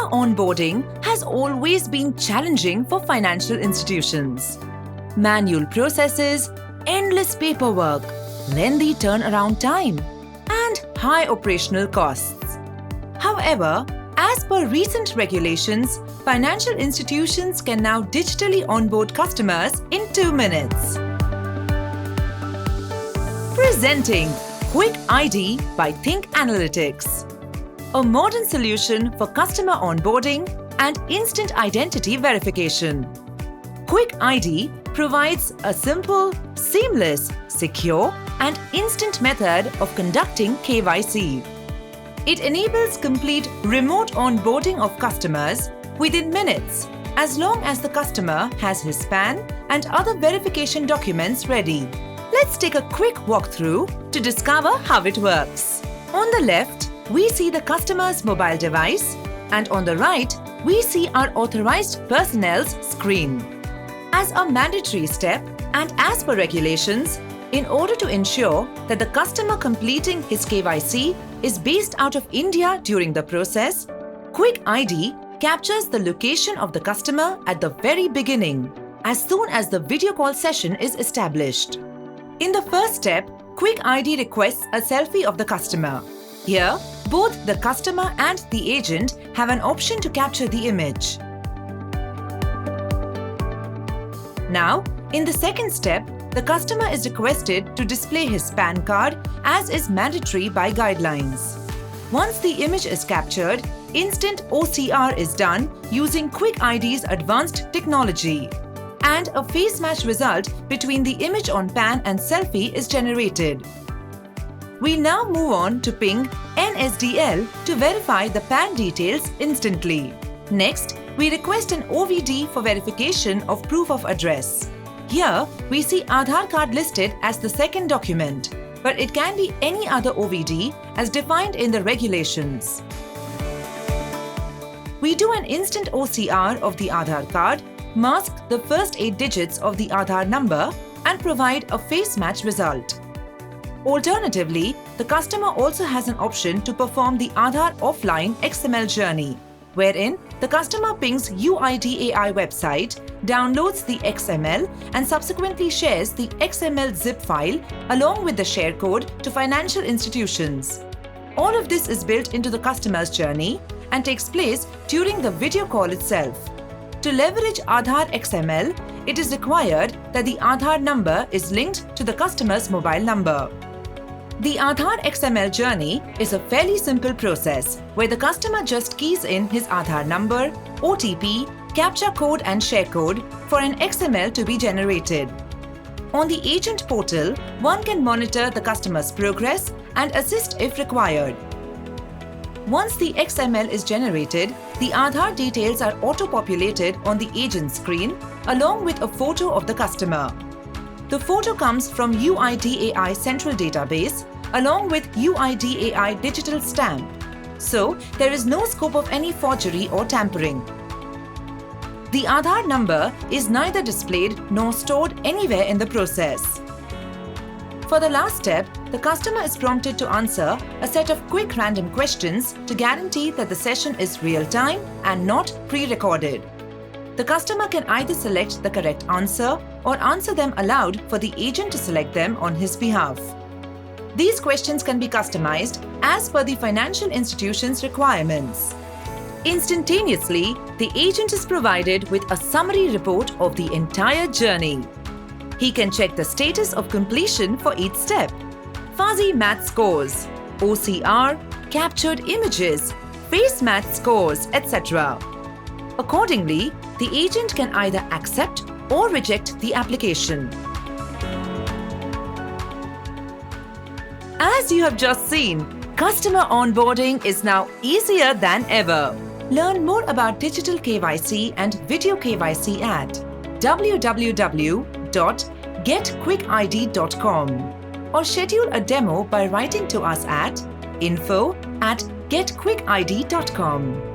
Customer onboarding has always been challenging for financial institutions. Manual processes, endless paperwork, lengthy turnaround time, and high operational costs. However, as per recent regulations, financial institutions can now digitally onboard customers in 2 minutes. Presenting Quick ID by Think Analytics, a modern solution for customer onboarding and instant identity verification. Quick ID provides a simple, seamless, secure, and instant method of conducting KYC. It enables complete remote onboarding of customers within minutes, as long as the customer has his PAN and other verification documents ready. Let's take a quick walkthrough to discover how it works. On the left, we see the customer's mobile device, and on the right, we see our authorized personnel's screen. As a mandatory step and as per regulations, in order to ensure that the customer completing his KYC is based out of India during the process, Quick ID captures the location of the customer at the very beginning, as soon as the video call session is established. In the first step, Quick ID requests a selfie of the customer. Here, both the customer and the agent have an option to capture the image. Now, in the second step, the customer is requested to display his PAN card as is mandatory by guidelines. Once the image is captured, instant OCR is done using Quick ID's advanced technology, and a face match result between the image on PAN and selfie is generated. We now move on to ping NSDL to verify the PAN details instantly. Next, we request an OVD for verification of proof of address. Here, we see Aadhaar card listed as the second document, but it can be any other OVD as defined in the regulations. We do an instant OCR of the Aadhaar card, mask the first 8 digits of the Aadhaar number, and provide a face match result. Alternatively, the customer also has an option to perform the Aadhaar offline XML journey, wherein the customer pings UIDAI website, downloads the XML, and subsequently shares the XML zip file along with the share code to financial institutions. All of this is built into the customer's journey and takes place during the video call itself. To leverage Aadhaar XML, it is required that the Aadhaar number is linked to the customer's mobile number. The Aadhaar XML journey is a fairly simple process where the customer just keys in his Aadhaar number, OTP, CAPTCHA code and share code for an XML to be generated. On the agent portal, one can monitor the customer's progress and assist if required. Once the XML is generated, the Aadhaar details are auto-populated on the agent screen along with a photo of the customer. The photo comes from UIDAI central database along with UIDAI digital stamp. So, there is no scope of any forgery or tampering. The Aadhaar number is neither displayed nor stored anywhere in the process. For the last step, the customer is prompted to answer a set of quick random questions to guarantee that the session is real-time and not pre-recorded. The customer can either select the correct answer or answer them aloud for the agent to select them on his behalf. These questions can be customized as per the financial institution's requirements. Instantaneously, the agent is provided with a summary report of the entire journey. He can check the status of completion for each step, fuzzy match scores, OCR, captured images, face match scores, etc. Accordingly, the agent can either accept or reject the application. As you have just seen, customer onboarding is now easier than ever. Learn more about digital KYC and video KYC at www.getquickid.com or schedule a demo by writing to us at info@getquickid.com.